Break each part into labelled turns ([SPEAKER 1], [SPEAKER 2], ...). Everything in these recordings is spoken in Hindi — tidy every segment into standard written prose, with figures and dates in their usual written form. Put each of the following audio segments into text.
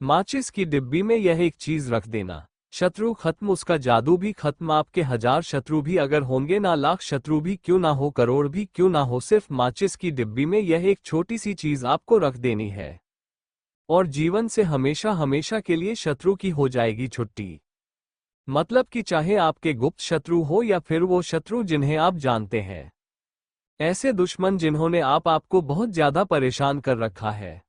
[SPEAKER 1] माचिस की डिब्बी में यह एक चीज रख देना, शत्रु खत्म, उसका जादू भी खत्म। आपके 1000 शत्रु भी अगर होंगे ना, लाख शत्रु भी क्यों ना हो, करोड़ भी क्यों ना हो, सिर्फ माचिस की डिब्बी में यह एक छोटी सी चीज आपको रख देनी है और जीवन से हमेशा हमेशा के लिए शत्रु की हो जाएगी छुट्टी। मतलब कि चाहे आपके गुप्त शत्रु हो या फिर वो शत्रु जिन्हें आप जानते हैं, ऐसे दुश्मन जिन्होंने आपको बहुत ज्यादा परेशान कर रखा है,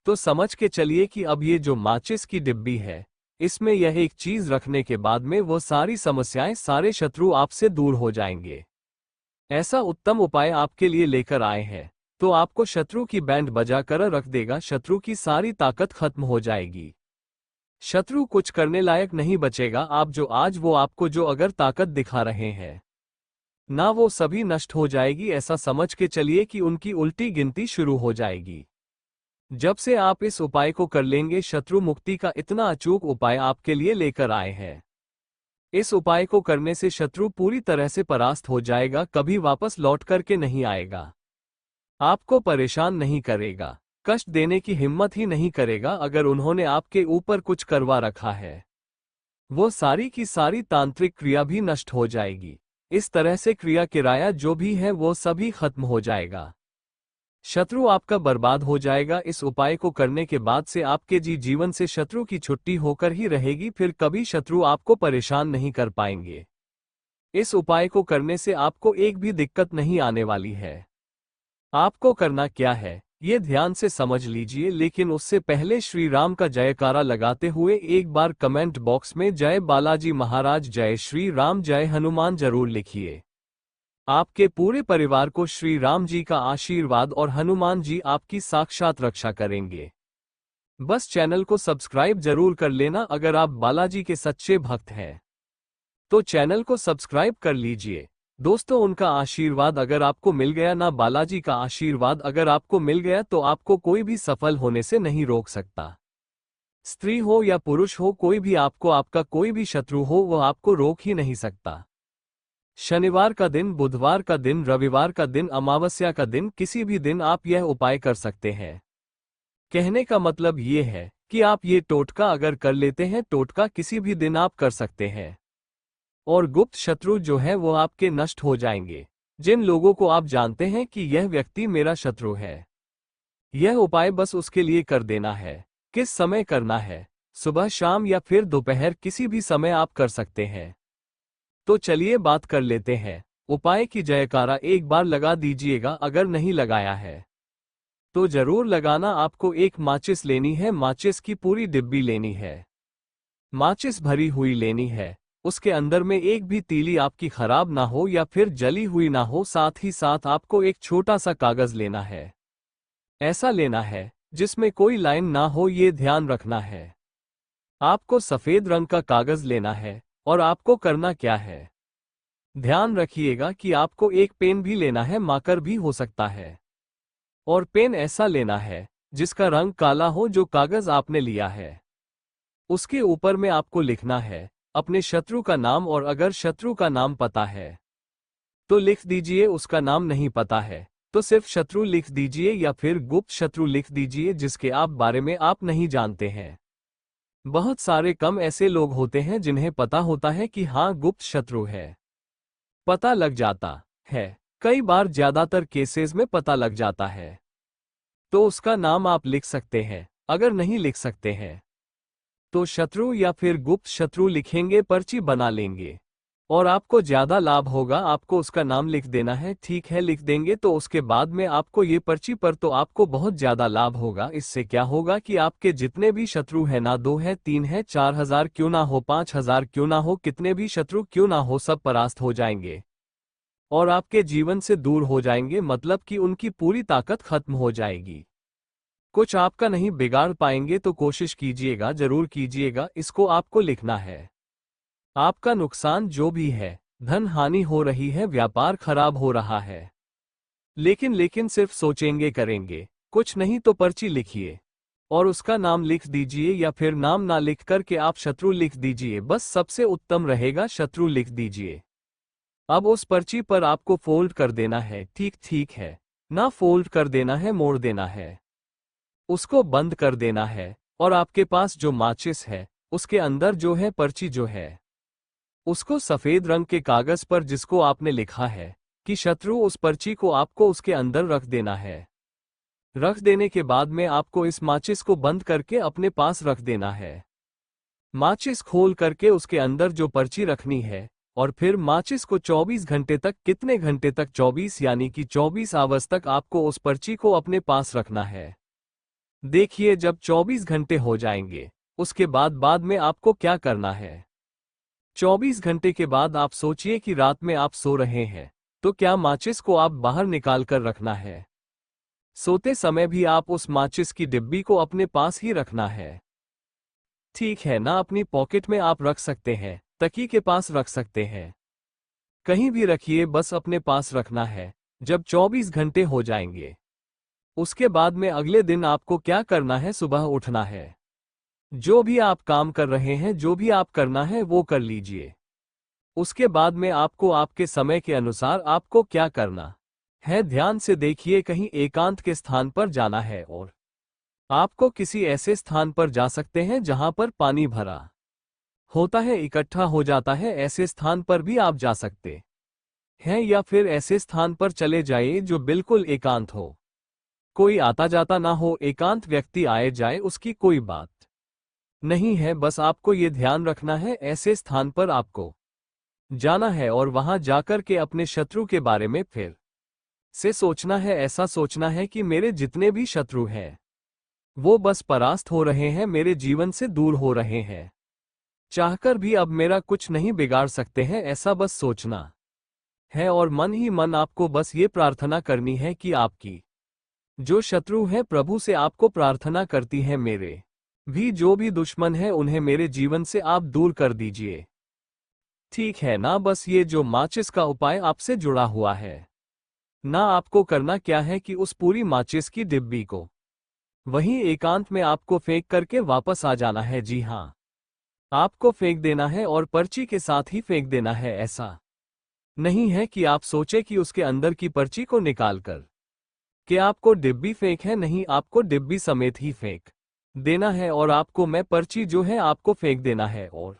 [SPEAKER 1] तो समझ के चलिए कि अब ये जो माचिस की डिब्बी है, इसमें यह एक चीज रखने के बाद में वो सारी समस्याएं, सारे शत्रु आपसे दूर हो जाएंगे। ऐसा उत्तम उपाय आपके लिए लेकर आए हैं, तो आपको शत्रु की बैंड बजा कर रख देगा, शत्रु की सारी ताकत खत्म हो जाएगी, शत्रु कुछ करने लायक नहीं बचेगा। आप जो आज वो आपको जो अगर ताकत दिखा रहे हैं ना, वो सभी नष्ट हो जाएगी। ऐसा समझ के चलिए कि उनकी उल्टी गिनती शुरू हो जाएगी। जब से आप इस उपाय को कर लेंगे, शत्रु मुक्ति का इतना अचूक उपाय आपके लिए लेकर आए हैं, इस उपाय को करने से शत्रु पूरी तरह से परास्त हो जाएगा, कभी वापस लौट करके नहीं आएगा, आपको परेशान नहीं करेगा, कष्ट देने की हिम्मत ही नहीं करेगा। अगर उन्होंने आपके ऊपर कुछ करवा रखा है, वो सारी की सारी तांत्रिक क्रिया भी नष्ट हो जाएगी। इस तरह से क्रिया किराया जो भी है वो सभी खत्म हो जाएगा, शत्रु आपका बर्बाद हो जाएगा। इस उपाय को करने के बाद से आपके जीवन से शत्रु की छुट्टी होकर ही रहेगी, फिर कभी शत्रु आपको परेशान नहीं कर पाएंगे। इस उपाय को करने से आपको एक भी दिक्कत नहीं आने वाली है। आपको करना क्या है ये ध्यान से समझ लीजिए, लेकिन उससे पहले श्री राम का जयकारा लगाते हुए एक बार कमेंट बॉक्स में जय बालाजी महाराज, जय श्री राम, जय हनुमान जरूर लिखिए। आपके पूरे परिवार को श्री राम जी का आशीर्वाद और हनुमान जी आपकी साक्षात रक्षा करेंगे। बस चैनल को सब्सक्राइब जरूर कर लेना, अगर आप बालाजी के सच्चे भक्त हैं तो चैनल को सब्सक्राइब कर लीजिए। दोस्तों, उनका आशीर्वाद अगर आपको मिल गया ना, बालाजी का आशीर्वाद अगर आपको मिल गया, तो आपको कोई भी सफल होने से नहीं रोक सकता। स्त्री हो या पुरुष हो, कोई भी आपको, आपका कोई भी शत्रु हो, वह आपको रोक ही नहीं सकता। शनिवार का दिन, बुधवार का दिन, रविवार का दिन, अमावस्या का दिन, किसी भी दिन आप यह उपाय कर सकते हैं। कहने का मतलब ये है कि आप ये टोटका अगर कर लेते हैं, टोटका किसी भी दिन आप कर सकते हैं और गुप्त शत्रु जो है वो आपके नष्ट हो जाएंगे। जिन लोगों को आप जानते हैं कि यह व्यक्ति मेरा शत्रु है, यह उपाय बस उसके लिए कर देना है। किस समय करना है? सुबह, शाम या फिर दोपहर, किसी भी समय आप कर सकते हैं। तो चलिए बात कर लेते हैं। उपाय की जयकारा एक बार लगा दीजिएगा, अगर नहीं लगाया है तो जरूर लगाना। आपको एक माचिस लेनी है, माचिस की पूरी डिब्बी लेनी है, माचिस भरी हुई लेनी है, उसके अंदर में एक भी तीली आपकी खराब ना हो या फिर जली हुई ना हो। साथ ही साथ आपको एक छोटा सा कागज लेना है, ऐसा लेना है जिसमें कोई लाइन ना हो, ये ध्यान रखना है। आपको सफेद रंग का कागज लेना है और आपको करना क्या है, ध्यान रखिएगा कि आपको एक पेन भी लेना है, मार्कर भी हो सकता है, और पेन ऐसा लेना है जिसका रंग काला हो, जो कागज आपने लिया है उसके ऊपर में आपको लिखना है अपने शत्रु का नाम, और अगर शत्रु का नाम पता है तो लिख दीजिए, उसका नाम नहीं पता है तो सिर्फ शत्रु लिख दीजिए, या फिर गुप्त शत्रु लिख दीजिए जिसके आप बारे में आप नहीं जानते हैं। बहुत सारे कम ऐसे लोग होते हैं जिन्हें पता होता है कि हाँ गुप्त शत्रु है, पता लग जाता है, कई बार ज्यादातर केसेस में पता लग जाता है, तो उसका नाम आप लिख सकते हैं। अगर नहीं लिख सकते हैं तो शत्रु या फिर गुप्त शत्रु लिखेंगे, पर्ची बना लेंगे और आपको ज्यादा लाभ होगा। आपको उसका नाम लिख देना है, ठीक है, लिख देंगे तो उसके बाद में आपको ये पर्ची पर तो आपको बहुत ज्यादा लाभ होगा। इससे क्या होगा कि आपके जितने भी शत्रु है ना, 2 है, 3 है, 4000 क्यों ना हो, 5000 क्यों ना हो, कितने भी शत्रु क्यों ना हो, सब परास्त हो जाएंगे और आपके जीवन से दूर हो जाएंगे। मतलब कि उनकी पूरी ताकत खत्म हो जाएगी, कुछ आपका नहीं बिगाड़ पाएंगे। तो कोशिश कीजिएगा, जरूर कीजिएगा। इसको आपको लिखना है। आपका नुकसान जो भी है, धन हानि हो रही है, व्यापार खराब हो रहा है, लेकिन सिर्फ सोचेंगे करेंगे, कुछ नहीं तो पर्ची लिखिए और उसका नाम लिख दीजिए, या फिर नाम ना लिख करके आप शत्रु लिख दीजिए, बस सबसे उत्तम रहेगा, शत्रु लिख दीजिए। अब उस पर्ची पर आपको फोल्ड कर देना है, ठीक है, ना फोल्ड कर देना है, मोड़ देना है, उसको बंद कर देना है और आपके पास जो माचिस है उसके अंदर जो है पर्ची जो है उसको सफेद रंग के कागज पर जिसको आपने लिखा है कि शत्रु, उस पर्ची को आपको उसके अंदर रख देना है। रख देने के बाद में आपको इस माचिस को बंद करके अपने पास रख देना है। माचिस खोल करके उसके अंदर जो पर्ची रखनी है और फिर माचिस को 24 घंटे तक, कितने घंटे तक, 24 यानी कि 24 आवर्स तक आपको उस पर्ची को अपने पास रखना है। देखिए जब 24 घंटे हो जाएंगे उसके बाद में आपको क्या करना है। 24 घंटे के बाद आप सोचिए कि रात में आप सो रहे हैं तो क्या माचिस को आप बाहर निकाल कर रखना है। सोते समय भी आप उस माचिस की डिब्बी को अपने पास ही रखना है। ठीक है ना, अपनी पॉकेट में आप रख सकते हैं, तकिए के पास रख सकते हैं, कहीं भी रखिए, बस अपने पास रखना है। जब 24 घंटे हो जाएंगे उसके बाद में अगले दिन आपको क्या करना है, सुबह उठना है। जो भी आप काम कर रहे हैं, जो भी आप करना है वो कर लीजिए। उसके बाद में आपको आपके समय के अनुसार आपको क्या करना है, ध्यान से देखिए, कहीं एकांत के स्थान पर जाना है और आपको किसी ऐसे स्थान पर जा सकते हैं जहां पर पानी भरा होता है, इकट्ठा हो जाता है, ऐसे स्थान पर भी आप जा सकते हैं, या फिर ऐसे स्थान पर चले जाइए जो बिल्कुल एकांत हो, कोई आता जाता ना हो, एकांत व्यक्ति आए जाए उसकी कोई बात नहीं है। बस आपको ये ध्यान रखना है, ऐसे स्थान पर आपको जाना है और वहां जाकर के अपने शत्रु के बारे में फिर से सोचना है। ऐसा सोचना है कि मेरे जितने भी शत्रु हैं वो बस परास्त हो रहे हैं, मेरे जीवन से दूर हो रहे हैं, चाहकर भी अब मेरा कुछ नहीं बिगाड़ सकते हैं, ऐसा बस सोचना है। और मन ही मन आपको बस ये प्रार्थना करनी है कि आपकी जो शत्रु हैं प्रभु से आपको प्रार्थना करती हैं, मेरे भी जो भी दुश्मन है उन्हें मेरे जीवन से आप दूर कर दीजिए। ठीक है ना, बस ये जो माचिस का उपाय आपसे जुड़ा हुआ है ना, आपको करना क्या है कि उस पूरी माचिस की डिब्बी को वहीं एकांत में आपको फेंक करके वापस आ जाना है। जी हाँ, आपको फेंक देना है और पर्ची के साथ ही फेंक देना है। ऐसा नहीं है कि आप सोचे कि उसके अंदर की पर्ची को निकालकर कि आपको डिब्बी फेंक है, नहीं, आपको डिब्बी समेत ही फेंक देना है और आपको मैं पर्ची जो है आपको फेंक देना है और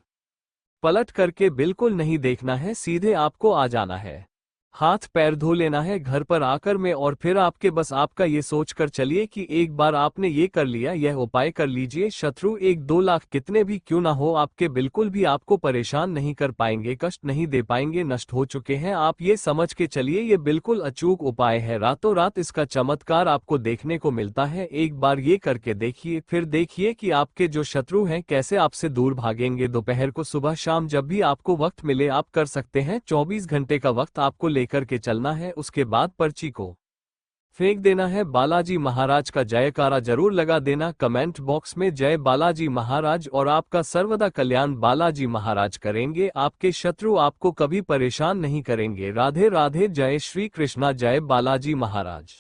[SPEAKER 1] पलट करके बिल्कुल नहीं देखना है, सीधे आपको आ जाना है, हाथ पैर धो लेना है घर पर आकर में, और फिर आपके बस आपका ये सोच कर चलिए कि एक बार आपने ये कर लिया, यह उपाय कर लीजिए, शत्रु 1-2 लाख कितने भी क्यों ना हो आपके बिल्कुल भी आपको परेशान नहीं कर पाएंगे, कष्ट नहीं दे पाएंगे, नष्ट हो चुके हैं। आप ये समझ के चलिए ये बिल्कुल अचूक उपाय है, रातों रात इसका चमत्कार आपको देखने को मिलता है। एक बार ये करके देखिए, फिर देखिए कि आपके जो शत्रु हैं कैसे आपसे दूर भागेंगे। दोपहर को, सुबह, शाम, जब भी आपको वक्त मिले आप कर सकते हैं। 24 घंटे का वक्त आपको लेकर के चलना है। उसके बाद पर्ची को फेंक देना है। बालाजी महाराज का जयकारा जरूर लगा देना कमेंट बॉक्स में, जय बालाजी महाराज, और आपका सर्वदा कल्याण बालाजी महाराज करेंगे। आपके शत्रु आपको कभी परेशान नहीं करेंगे। राधे राधे, जय श्री कृष्णा, जय बालाजी महाराज।